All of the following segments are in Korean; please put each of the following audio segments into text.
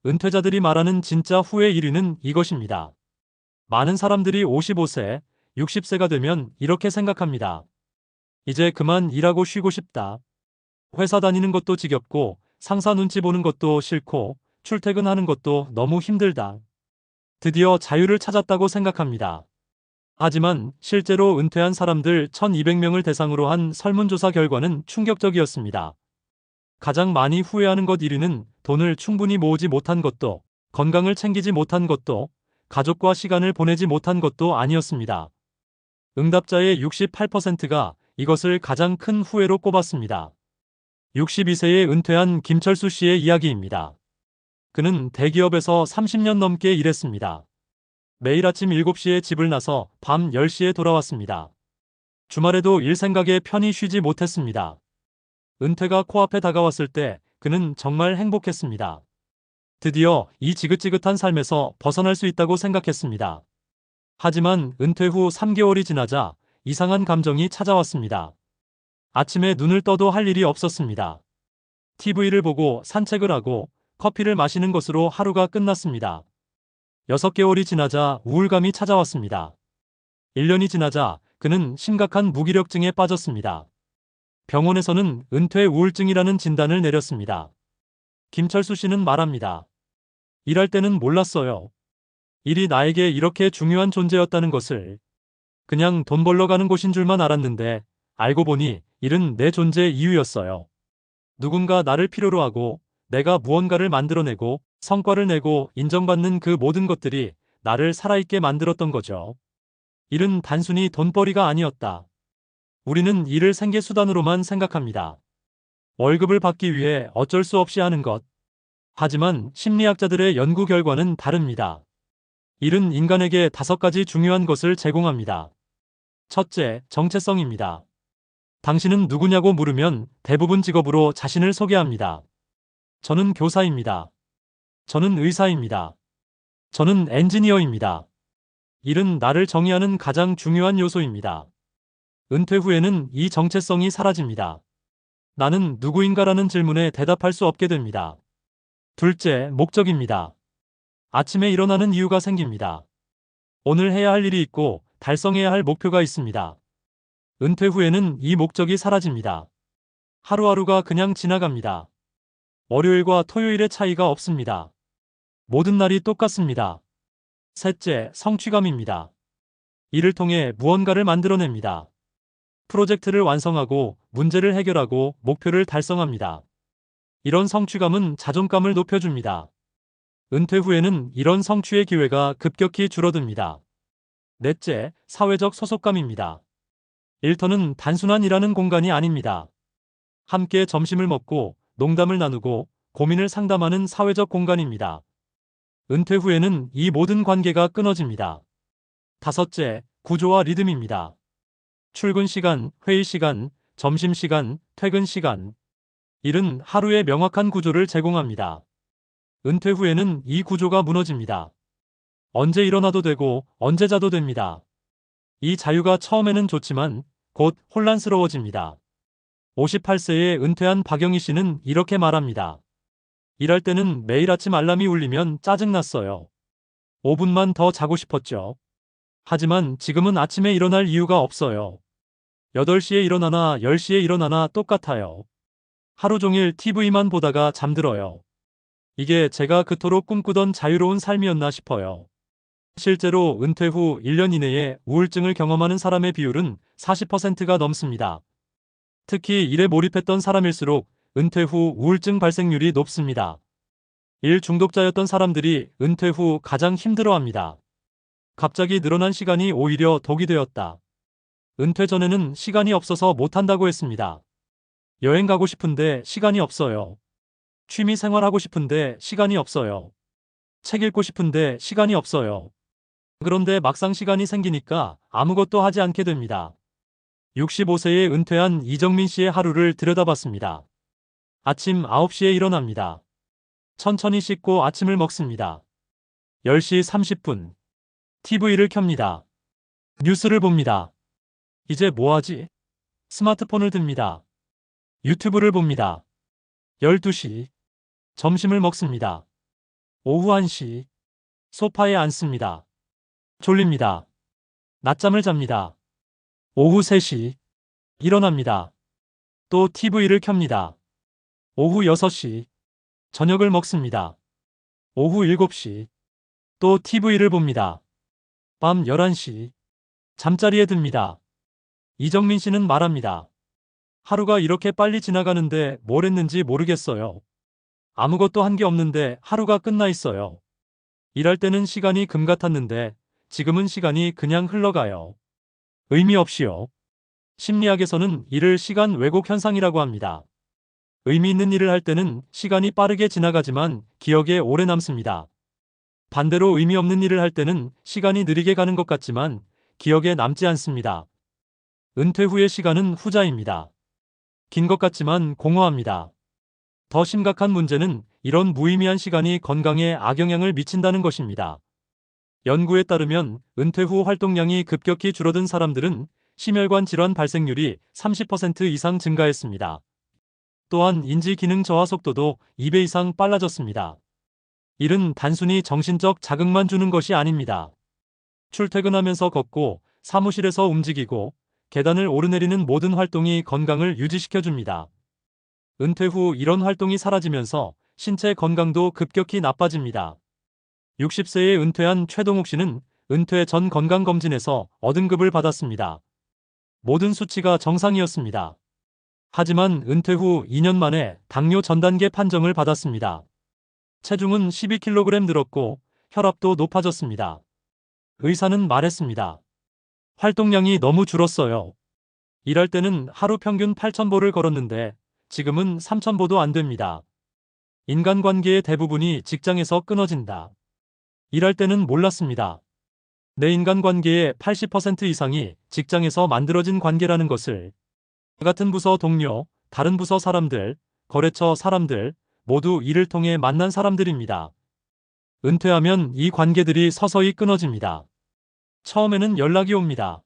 은퇴자들이 말하는 진짜 후회 1위는 이것입니다. 많은 사람들이 55세, 60세가 되면 이렇게 생각합니다. 이제 그만 일하고 쉬고 싶다. 회사 다니는 것도 지겹고 상사 눈치 보는 것도 싫고 출퇴근하는 것도 너무 힘들다. 드디어 자유를 찾았다고 생각합니다. 하지만 실제로 은퇴한 사람들 1200명을 대상으로 한 설문조사 결과는 충격적이었습니다. 가장 많이 후회하는 것 1위는 돈을 충분히 모으지 못한 것도, 건강을 챙기지 못한 것도, 가족과 시간을 보내지 못한 것도 아니었습니다. 응답자의 68%가 이것을 가장 큰 후회로 꼽았습니다. 62세에 은퇴한 김철수 씨의 이야기입니다. 그는 대기업에서 30년 넘게 일했습니다. 매일 아침 7시에 집을 나서 밤 10시에 돌아왔습니다. 주말에도 일 생각에 편히 쉬지 못했습니다. 은퇴가 코앞에 다가왔을 때 그는 정말 행복했습니다. 드디어 이 지긋지긋한 삶에서 벗어날 수 있다고 생각했습니다. 하지만 은퇴 후 3개월이 지나자 이상한 감정이 찾아왔습니다. 아침에 눈을 떠도 할 일이 없었습니다. TV를 보고 산책을 하고 커피를 마시는 것으로 하루가 끝났습니다. 6개월이 지나자 우울감이 찾아왔습니다. 1년이 지나자 그는 심각한 무기력증에 빠졌습니다. 병원에서는 은퇴 우울증이라는 진단을 내렸습니다. 김철수 씨는 말합니다. 일할 때는 몰랐어요. 일이 나에게 이렇게 중요한 존재였다는 것을. 그냥 돈 벌러 가는 곳인 줄만 알았는데 알고 보니 일은 내 존재 이유였어요. 누군가 나를 필요로 하고 내가 무언가를 만들어내고 성과를 내고 인정받는 그 모든 것들이 나를 살아있게 만들었던 거죠. 일은 단순히 돈벌이가 아니었다. 우리는 일을 생계수단으로만 생각합니다. 월급을 받기 위해 어쩔 수 없이 하는 것. 하지만 심리학자들의 연구 결과는 다릅니다. 일은 인간에게 5가지 중요한 것을 제공합니다. 첫째, 정체성입니다. 당신은 누구냐고 물으면 대부분 직업으로 자신을 소개합니다. 저는 교사입니다. 저는 의사입니다. 저는 엔지니어입니다. 일은 나를 정의하는 가장 중요한 요소입니다. 은퇴 후에는 이 정체성이 사라집니다. 나는 누구인가라는 질문에 대답할 수 없게 됩니다. 둘째, 목적입니다. 아침에 일어나는 이유가 생깁니다. 오늘 해야 할 일이 있고 달성해야 할 목표가 있습니다. 은퇴 후에는 이 목적이 사라집니다. 하루하루가 그냥 지나갑니다. 월요일과 토요일의 차이가 없습니다. 모든 날이 똑같습니다. 셋째, 성취감입니다. 이를 통해 무언가를 만들어냅니다. 프로젝트를 완성하고 문제를 해결하고 목표를 달성합니다. 이런 성취감은 자존감을 높여줍니다. 은퇴 후에는 이런 성취의 기회가 급격히 줄어듭니다. 넷째, 사회적 소속감입니다. 일터는 단순한 일하는 공간이 아닙니다. 함께 점심을 먹고 농담을 나누고 고민을 상담하는 사회적 공간입니다. 은퇴 후에는 이 모든 관계가 끊어집니다. 다섯째, 구조와 리듬입니다. 출근 시간, 회의 시간, 점심 시간, 퇴근 시간. 일은 하루의 명확한 구조를 제공합니다. 은퇴 후에는 이 구조가 무너집니다. 언제 일어나도 되고 언제 자도 됩니다. 이 자유가 처음에는 좋지만 곧 혼란스러워집니다. 58세에 은퇴한 박영희 씨는 이렇게 말합니다. 일할 때는 매일 아침 알람이 울리면 짜증났어요. 5분만 더 자고 싶었죠. 하지만 지금은 아침에 일어날 이유가 없어요. 8시에 일어나나 10시에 일어나나 똑같아요. 하루 종일 TV만 보다가 잠들어요. 이게 제가 그토록 꿈꾸던 자유로운 삶이었나 싶어요. 실제로 은퇴 후 1년 이내에 우울증을 경험하는 사람의 비율은 40%가 넘습니다. 특히 일에 몰입했던 사람일수록 은퇴 후 우울증 발생률이 높습니다. 일 중독자였던 사람들이 은퇴 후 가장 힘들어합니다. 갑자기 늘어난 시간이 오히려 독이 되었다. 은퇴 전에는 시간이 없어서 못한다고 했습니다. 여행 가고 싶은데 시간이 없어요. 취미 생활하고 싶은데 시간이 없어요. 책 읽고 싶은데 시간이 없어요. 그런데 막상 시간이 생기니까 아무것도 하지 않게 됩니다. 65세에 은퇴한 이정민 씨의 하루를 들여다봤습니다. 아침 9시에 일어납니다. 천천히 씻고 아침을 먹습니다. 10시 30분. TV를 켭니다. 뉴스를 봅니다. 이제 뭐 하지? 스마트폰을 듭니다. 유튜브를 봅니다. 12시. 점심을 먹습니다. 오후 1시. 소파에 앉습니다. 졸립니다. 낮잠을 잡니다. 오후 3시. 일어납니다. 또 TV를 켭니다. 오후 6시. 저녁을 먹습니다. 오후 7시. 또 TV를 봅니다. 밤 11시. 잠자리에 듭니다. 이정민 씨는 말합니다. 하루가 이렇게 빨리 지나가는데 뭘 했는지 모르겠어요. 아무것도 한 게 없는데 하루가 끝나 있어요. 일할 때는 시간이 금 같았는데 지금은 시간이 그냥 흘러가요. 의미 없이요. 심리학에서는 이를 시간 왜곡 현상이라고 합니다. 의미 있는 일을 할 때는 시간이 빠르게 지나가지만 기억에 오래 남습니다. 반대로 의미 없는 일을 할 때는 시간이 느리게 가는 것 같지만 기억에 남지 않습니다. 은퇴 후의 시간은 후자입니다. 긴 것 같지만 공허합니다. 더 심각한 문제는 이런 무의미한 시간이 건강에 악영향을 미친다는 것입니다. 연구에 따르면 은퇴 후 활동량이 급격히 줄어든 사람들은 심혈관 질환 발생률이 30% 이상 증가했습니다. 또한 인지 기능 저하 속도도 2배 이상 빨라졌습니다. 일은 단순히 정신적 자극만 주는 것이 아닙니다. 출퇴근하면서 걷고 사무실에서 움직이고 계단을 오르내리는 모든 활동이 건강을 유지시켜줍니다. 은퇴 후 이런 활동이 사라지면서 신체 건강도 급격히 나빠집니다. 60세에 은퇴한 최동욱 씨는 은퇴 전 건강검진에서 어등급을 받았습니다. 모든 수치가 정상이었습니다. 하지만 은퇴 후 2년 만에 당뇨 전단계 판정을 받았습니다. 체중은 12kg 늘었고 혈압도 높아졌습니다. 의사는 말했습니다. 활동량이 너무 줄었어요. 일할 때는 하루 평균 8,000보를 걸었는데 지금은 3,000보도 안 됩니다. 인간관계의 대부분이 직장에서 끊어진다. 일할 때는 몰랐습니다. 내 인간관계의 80% 이상이 직장에서 만들어진 관계라는 것을. 같은 부서 동료, 다른 부서 사람들, 거래처 사람들, 모두 일을 통해 만난 사람들입니다. 은퇴하면 이 관계들이 서서히 끊어집니다. 처음에는 연락이 옵니다.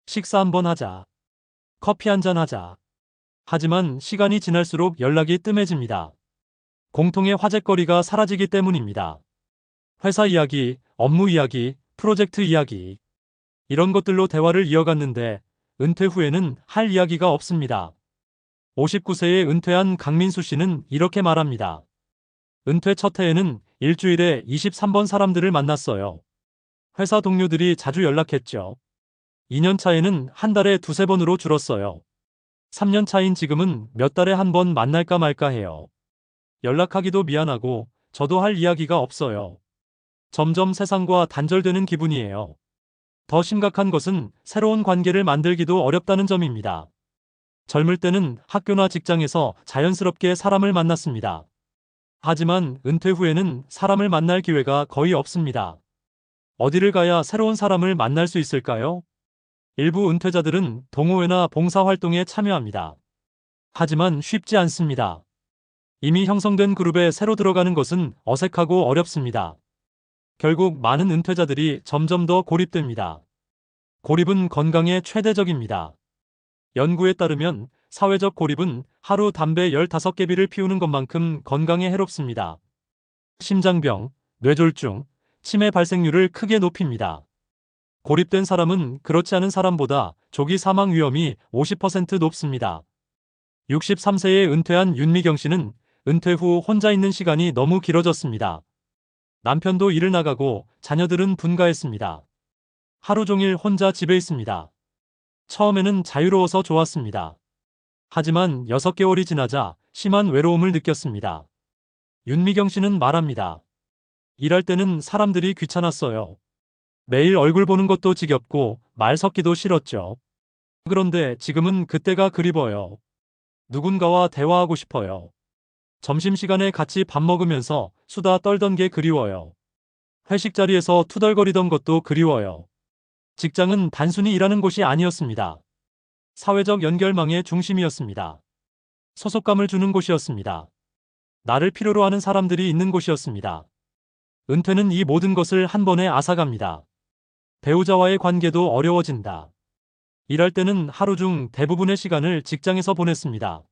식사 한번 하자. 커피 한잔 하자. 하지만 시간이 지날수록 연락이 뜸해집니다. 공통의 화제거리가 사라지기 때문입니다. 회사 이야기, 업무 이야기, 프로젝트 이야기. 이런 것들로 대화를 이어갔는데 은퇴 후에는 할 이야기가 없습니다. 59세에 은퇴한 강민수 씨는 이렇게 말합니다. 은퇴 첫 해에는 일주일에 23번 사람들을 만났어요. 회사 동료들이 자주 연락했죠. 2년 차에는 한 달에 두세 번으로 줄었어요. 3년 차인 지금은 몇 달에 한 번 만날까 말까 해요. 연락하기도 미안하고 저도 할 이야기가 없어요. 점점 세상과 단절되는 기분이에요. 더 심각한 것은 새로운 관계를 만들기도 어렵다는 점입니다. 젊을 때는 학교나 직장에서 자연스럽게 사람을 만났습니다. 하지만 은퇴 후에는 사람을 만날 기회가 거의 없습니다. 어디를 가야 새로운 사람을 만날 수 있을까요? 일부 은퇴자들은 동호회나 봉사활동에 참여합니다. 하지만 쉽지 않습니다. 이미 형성된 그룹에 새로 들어가는 것은 어색하고 어렵습니다. 결국 많은 은퇴자들이 점점 더 고립됩니다. 고립은 건강에 최대적입니다. 연구에 따르면 사회적 고립은 하루 담배 15개비를 피우는 것만큼 건강에 해롭습니다. 심장병, 뇌졸중, 치매 발생률을 크게 높입니다. 고립된 사람은 그렇지 않은 사람보다 조기 사망 위험이 50% 높습니다. 63세에 은퇴한 윤미경 씨는 은퇴 후 혼자 있는 시간이 너무 길어졌습니다. 남편도 일을 나가고 자녀들은 분가했습니다. 하루 종일 혼자 집에 있습니다. 처음에는 자유로워서 좋았습니다. 하지만 6개월이 지나자 심한 외로움을 느꼈습니다. 윤미경 씨는 말합니다. 일할 때는 사람들이 귀찮았어요. 매일 얼굴 보는 것도 지겹고 말 섞기도 싫었죠. 그런데 지금은 그때가 그리워요. 누군가와 대화하고 싶어요. 점심시간에 같이 밥 먹으면서 수다 떨던 게 그리워요. 회식 자리에서 투덜거리던 것도 그리워요. 직장은 단순히 일하는 곳이 아니었습니다. 사회적 연결망의 중심이었습니다. 소속감을 주는 곳이었습니다. 나를 필요로 하는 사람들이 있는 곳이었습니다. 은퇴는 이 모든 것을 한 번에 앗아갑니다. 배우자와의 관계도 어려워진다. 일할 때는 하루 중 대부분의 시간을 직장에서 보냈습니다.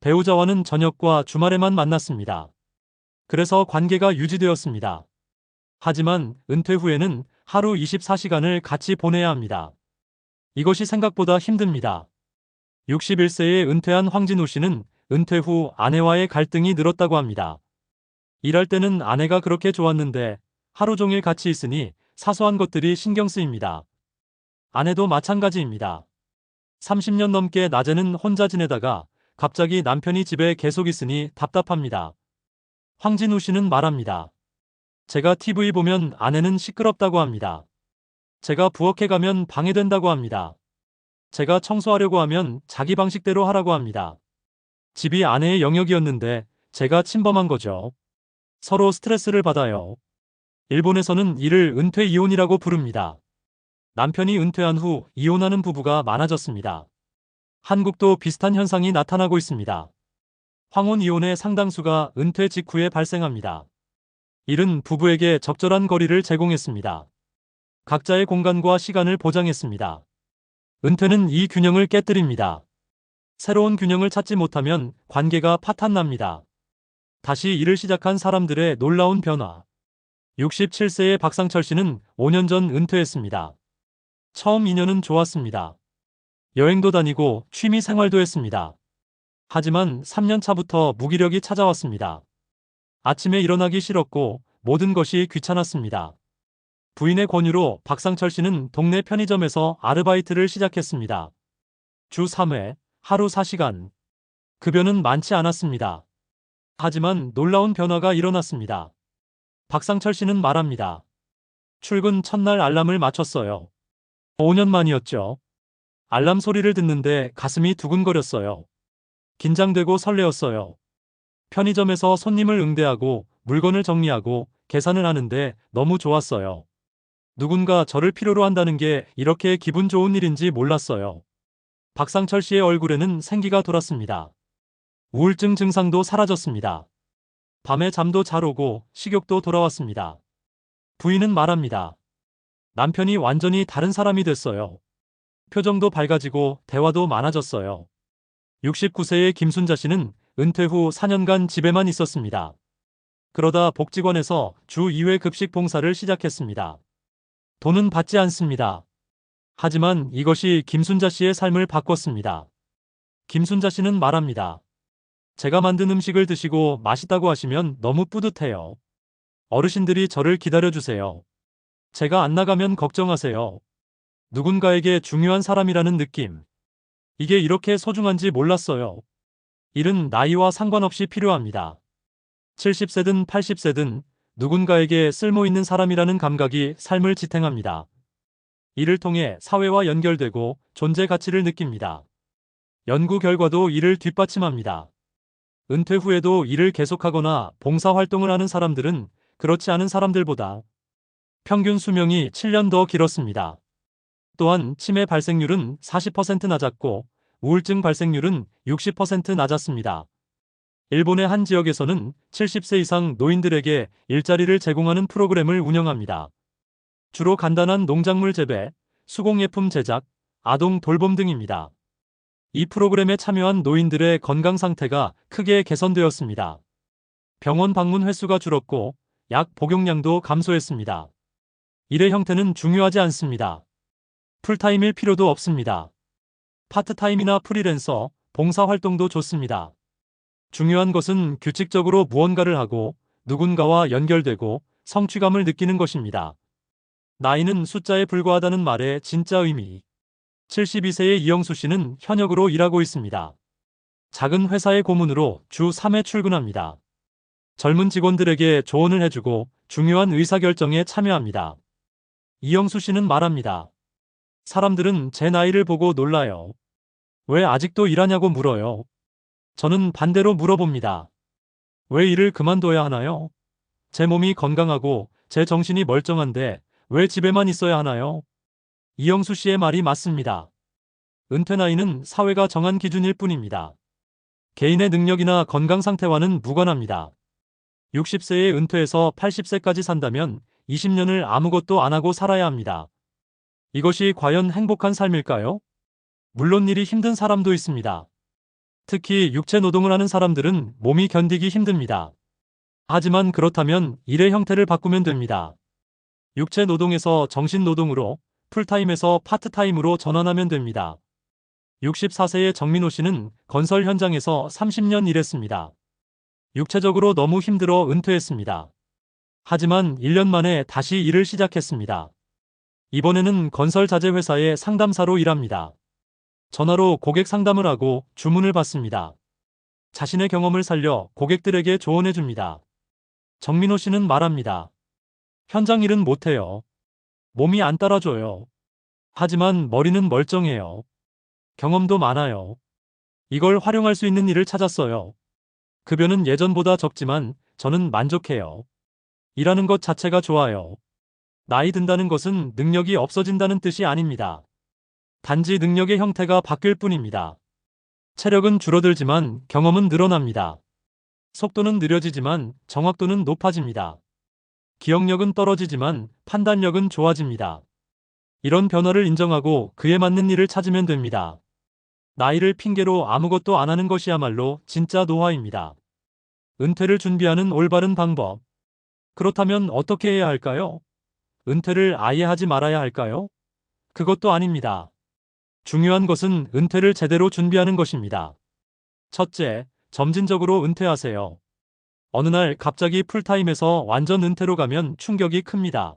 배우자와는 저녁과 주말에만 만났습니다. 그래서 관계가 유지되었습니다. 하지만 은퇴 후에는 하루 24시간을 같이 보내야 합니다. 이것이 생각보다 힘듭니다. 61세에 은퇴한 황진우 씨는 은퇴 후 아내와의 갈등이 늘었다고 합니다. 일할 때는 아내가 그렇게 좋았는데 하루 종일 같이 있으니 사소한 것들이 신경 쓰입니다. 아내도 마찬가지입니다. 30년 넘게 낮에는 혼자 지내다가 갑자기 남편이 집에 계속 있으니 답답합니다. 황진우 씨는 말합니다. 제가 TV 보면 아내는 시끄럽다고 합니다. 제가 부엌에 가면 방해된다고 합니다. 제가 청소하려고 하면 자기 방식대로 하라고 합니다. 집이 아내의 영역이었는데 제가 침범한 거죠. 서로 스트레스를 받아요. 일본에서는 이를 은퇴 이혼이라고 부릅니다. 남편이 은퇴한 후 이혼하는 부부가 많아졌습니다. 한국도 비슷한 현상이 나타나고 있습니다. 황혼 이혼의 상당수가 은퇴 직후에 발생합니다. 이는 부부에게 적절한 거리를 제공했습니다. 각자의 공간과 시간을 보장했습니다. 은퇴는 이 균형을 깨뜨립니다. 새로운 균형을 찾지 못하면 관계가 파탄납니다. 다시 일을 시작한 사람들의 놀라운 변화. 67세의 박상철 씨는 5년 전 은퇴했습니다. 처음 2년은 좋았습니다. 여행도 다니고 취미 생활도 했습니다. 하지만 3년 차부터 무기력이 찾아왔습니다. 아침에 일어나기 싫었고 모든 것이 귀찮았습니다. 부인의 권유로 박상철 씨는 동네 편의점에서 아르바이트를 시작했습니다. 주 3회, 하루 4시간. 급여는 많지 않았습니다. 하지만 놀라운 변화가 일어났습니다. 박상철 씨는 말합니다. 출근 첫날 알람을 맞췄어요. 5년 만이었죠. 알람 소리를 듣는데 가슴이 두근거렸어요. 긴장되고 설레었어요. 편의점에서 손님을 응대하고 물건을 정리하고 계산을 하는데 너무 좋았어요. 누군가 저를 필요로 한다는 게 이렇게 기분 좋은 일인지 몰랐어요. 박상철 씨의 얼굴에는 생기가 돌았습니다. 우울증 증상도 사라졌습니다. 밤에 잠도 잘 오고 식욕도 돌아왔습니다. 부인은 말합니다. 남편이 완전히 다른 사람이 됐어요. 표정도 밝아지고 대화도 많아졌어요. 69세의 김순자 씨는 은퇴 후 4년간 집에만 있었습니다. 그러다 복지관에서 주 2회 급식 봉사를 시작했습니다. 돈은 받지 않습니다. 하지만 이것이 김순자 씨의 삶을 바꿨습니다. 김순자 씨는 말합니다. 제가 만든 음식을 드시고 맛있다고 하시면 너무 뿌듯해요. 어르신들이 저를 기다려주세요. 제가 안 나가면 걱정하세요. 누군가에게 중요한 사람이라는 느낌. 이게 이렇게 소중한지 몰랐어요. 일은 나이와 상관없이 필요합니다. 70세든 80세든 누군가에게 쓸모있는 사람이라는 감각이 삶을 지탱합니다. 이를 통해 사회와 연결되고 존재 가치를 느낍니다. 연구 결과도 이를 뒷받침합니다. 은퇴 후에도 일을 계속하거나 봉사활동을 하는 사람들은 그렇지 않은 사람들보다 평균 수명이 7년 더 길었습니다. 또한 치매 발생률은 40% 낮았고 우울증 발생률은 60% 낮았습니다. 일본의 한 지역에서는 70세 이상 노인들에게 일자리를 제공하는 프로그램을 운영합니다. 주로 간단한 농작물 재배, 수공예품 제작, 아동 돌봄 등입니다. 이 프로그램에 참여한 노인들의 건강 상태가 크게 개선되었습니다. 병원 방문 횟수가 줄었고 약 복용량도 감소했습니다. 일의 형태는 중요하지 않습니다. 풀타임일 필요도 없습니다. 파트타임이나 프리랜서, 봉사활동도 좋습니다. 중요한 것은 규칙적으로 무언가를 하고 누군가와 연결되고 성취감을 느끼는 것입니다. 나이는 숫자에 불과하다는 말의 진짜 의미. 72세의 이영수 씨는 현역으로 일하고 있습니다. 작은 회사의 고문으로 주 3회 출근합니다. 젊은 직원들에게 조언을 해주고 중요한 의사결정에 참여합니다. 이영수 씨는 말합니다. 사람들은 제 나이를 보고 놀라요. 왜 아직도 일하냐고 물어요. 저는 반대로 물어봅니다. 왜 일을 그만둬야 하나요? 제 몸이 건강하고 제 정신이 멀쩡한데 왜 집에만 있어야 하나요? 이영수 씨의 말이 맞습니다. 은퇴 나이는 사회가 정한 기준일 뿐입니다. 개인의 능력이나 건강 상태와는 무관합니다. 60세에 은퇴해서 80세까지 산다면 20년을 아무것도 안 하고 살아야 합니다. 이것이 과연 행복한 삶일까요? 물론 일이 힘든 사람도 있습니다. 특히 육체 노동을 하는 사람들은 몸이 견디기 힘듭니다. 하지만 그렇다면 일의 형태를 바꾸면 됩니다. 육체 노동에서 정신 노동으로, 풀타임에서 파트타임으로 전환하면 됩니다. 64세의 정민호 씨는 건설 현장에서 30년 일했습니다. 육체적으로 너무 힘들어 은퇴했습니다. 하지만 1년 만에 다시 일을 시작했습니다. 이번에는 건설 자재 회사의 상담사로 일합니다. 전화로 고객 상담을 하고 주문을 받습니다. 자신의 경험을 살려 고객들에게 조언해 줍니다. 정민호 씨는 말합니다. 현장 일은 못해요. 몸이 안 따라줘요. 하지만 머리는 멀쩡해요. 경험도 많아요. 이걸 활용할 수 있는 일을 찾았어요. 급여는 예전보다 적지만 저는 만족해요. 일하는 것 자체가 좋아요. 나이 든다는 것은 능력이 없어진다는 뜻이 아닙니다. 단지 능력의 형태가 바뀔 뿐입니다. 체력은 줄어들지만 경험은 늘어납니다. 속도는 느려지지만 정확도는 높아집니다. 기억력은 떨어지지만 판단력은 좋아집니다. 이런 변화를 인정하고 그에 맞는 일을 찾으면 됩니다. 나이를 핑계로 아무것도 안 하는 것이야말로 진짜 노화입니다. 은퇴를 준비하는 올바른 방법. 그렇다면 어떻게 해야 할까요? 은퇴를 아예 하지 말아야 할까요? 그것도 아닙니다. 중요한 것은 은퇴를 제대로 준비하는 것입니다. 첫째, 점진적으로 은퇴하세요. 어느 날 갑자기 풀타임에서 완전 은퇴로 가면 충격이 큽니다.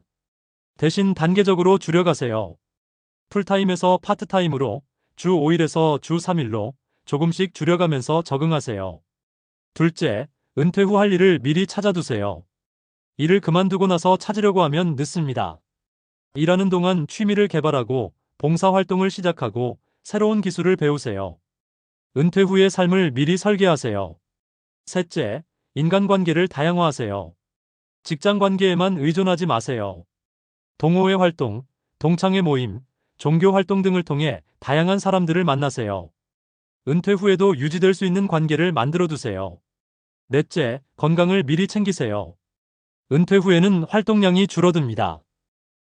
대신 단계적으로 줄여가세요. 풀타임에서 파트타임으로, 주 5일에서 주 3일로 조금씩 줄여가면서 적응하세요. 둘째, 은퇴 후 할 일을 미리 찾아두세요. 일을 그만두고 나서 찾으려고 하면 늦습니다. 일하는 동안 취미를 개발하고 봉사활동을 시작하고 새로운 기술을 배우세요. 은퇴 후의 삶을 미리 설계하세요. 셋째, 인간관계를 다양화하세요. 직장 관계에만 의존하지 마세요. 동호회 활동, 동창회 모임, 종교 활동 등을 통해 다양한 사람들을 만나세요. 은퇴 후에도 유지될 수 있는 관계를 만들어 두세요. 넷째, 건강을 미리 챙기세요. 은퇴 후에는 활동량이 줄어듭니다.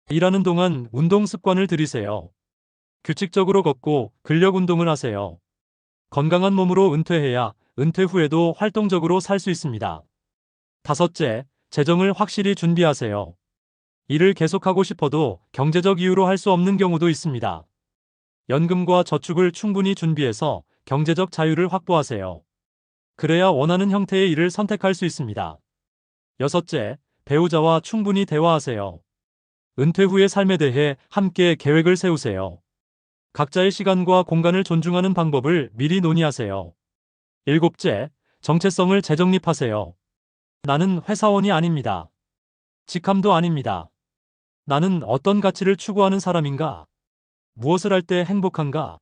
일하는 동안 운동 습관을 들이세요. 규칙적으로 걷고 근력 운동을 하세요. 건강한 몸으로 은퇴해야 은퇴 후에도 활동적으로 살 수 있습니다. 다섯째, 재정을 확실히 준비하세요. 일을 계속하고 싶어도 경제적 이유로 할 수 없는 경우도 있습니다. 연금과 저축을 충분히 준비해서 경제적 자유를 확보하세요. 그래야 원하는 형태의 일을 선택할 수 있습니다. 여섯째, 배우자와 충분히 대화하세요. 은퇴 후의 삶에 대해 함께 계획을 세우세요. 각자의 시간과 공간을 존중하는 방법을 미리 논의하세요. 일곱째, 정체성을 재정립하세요. 나는 회사원이 아닙니다. 직함도 아닙니다. 나는 어떤 가치를 추구하는 사람인가? 무엇을 할 때 행복한가?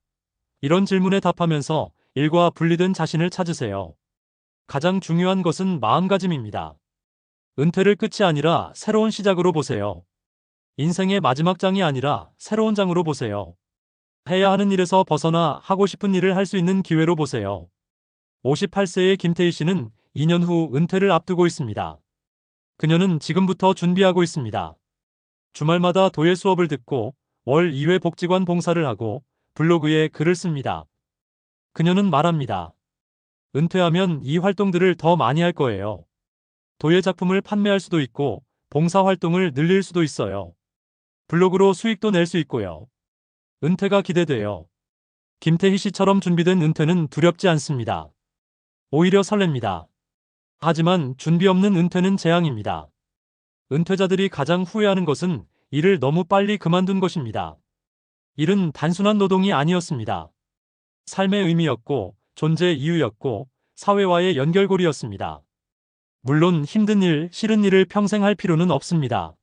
이런 질문에 답하면서 일과 분리된 자신을 찾으세요. 가장 중요한 것은 마음가짐입니다. 은퇴를 끝이 아니라 새로운 시작으로 보세요. 인생의 마지막 장이 아니라 새로운 장으로 보세요. 해야 하는 일에서 벗어나 하고 싶은 일을 할 수 있는 기회로 보세요. 58세의 김태희 씨는 2년 후 은퇴를 앞두고 있습니다. 그녀는 지금부터 준비하고 있습니다. 주말마다 도예 수업을 듣고 월 2회 복지관 봉사를 하고 블로그에 글을 씁니다. 그녀는 말합니다. 은퇴하면 이 활동들을 더 많이 할 거예요. 도예 작품을 판매할 수도 있고 봉사 활동을 늘릴 수도 있어요. 블로그로 수익도 낼 수 있고요. 은퇴가 기대돼요. 김태희 씨처럼 준비된 은퇴는 두렵지 않습니다. 오히려 설렙니다. 하지만 준비 없는 은퇴는 재앙입니다. 은퇴자들이 가장 후회하는 것은 일을 너무 빨리 그만둔 것입니다. 일은 단순한 노동이 아니었습니다. 삶의 의미였고, 존재 이유였고, 사회와의 연결고리였습니다. 물론 힘든 일, 싫은 일을 평생 할 필요는 없습니다.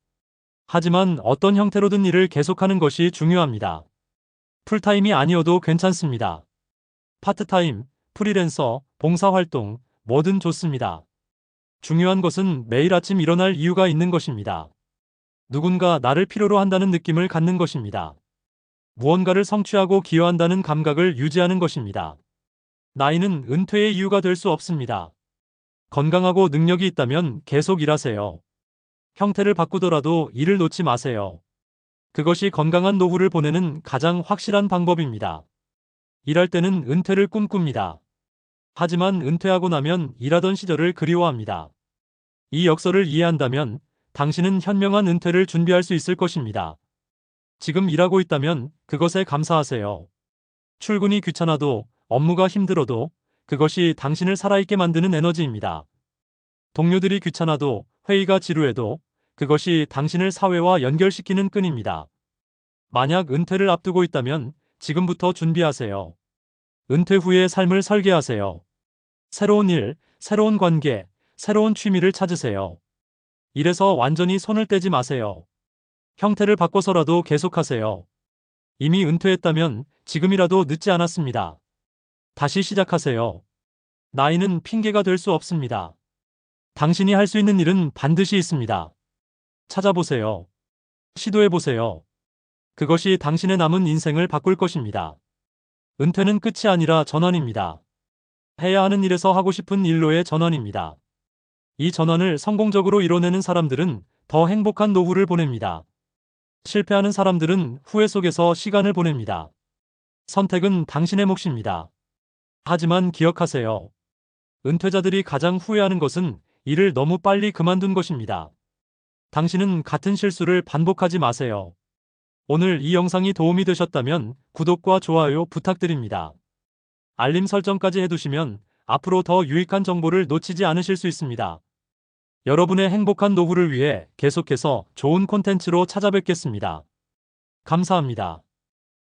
하지만 어떤 형태로든 일을 계속하는 것이 중요합니다. 풀타임이 아니어도 괜찮습니다. 파트타임, 프리랜서, 봉사활동, 뭐든 좋습니다. 중요한 것은 매일 아침 일어날 이유가 있는 것입니다. 누군가 나를 필요로 한다는 느낌을 갖는 것입니다. 무언가를 성취하고 기여한다는 감각을 유지하는 것입니다. 나이는 은퇴의 이유가 될 수 없습니다. 건강하고 능력이 있다면 계속 일하세요. 형태를 바꾸더라도 일을 놓지 마세요. 그것이 건강한 노후를 보내는 가장 확실한 방법입니다. 일할 때는 은퇴를 꿈꿉니다. 하지만 은퇴하고 나면 일하던 시절을 그리워합니다. 이 역설을 이해한다면 당신은 현명한 은퇴를 준비할 수 있을 것입니다. 지금 일하고 있다면 그것에 감사하세요. 출근이 귀찮아도, 업무가 힘들어도 그것이 당신을 살아있게 만드는 에너지입니다. 동료들이 귀찮아도, 회의가 지루해도 그것이 당신을 사회와 연결시키는 끈입니다. 만약 은퇴를 앞두고 있다면 지금부터 준비하세요. 은퇴 후의 삶을 설계하세요. 새로운 일, 새로운 관계, 새로운 취미를 찾으세요. 일에서 완전히 손을 떼지 마세요. 형태를 바꿔서라도 계속하세요. 이미 은퇴했다면 지금이라도 늦지 않았습니다. 다시 시작하세요. 나이는 핑계가 될 수 없습니다. 당신이 할 수 있는 일은 반드시 있습니다. 찾아보세요. 시도해보세요. 그것이 당신의 남은 인생을 바꿀 것입니다. 은퇴는 끝이 아니라 전환입니다. 해야 하는 일에서 하고 싶은 일로의 전환입니다. 이 전환을 성공적으로 이뤄내는 사람들은 더 행복한 노후를 보냅니다. 실패하는 사람들은 후회 속에서 시간을 보냅니다. 선택은 당신의 몫입니다. 하지만 기억하세요. 은퇴자들이 가장 후회하는 것은 일을 너무 빨리 그만둔 것입니다. 당신은 같은 실수를 반복하지 마세요. 오늘 이 영상이 도움이 되셨다면 구독과 좋아요 부탁드립니다. 알림 설정까지 해두시면 앞으로 더 유익한 정보를 놓치지 않으실 수 있습니다. 여러분의 행복한 노후를 위해 계속해서 좋은 콘텐츠로 찾아뵙겠습니다. 감사합니다.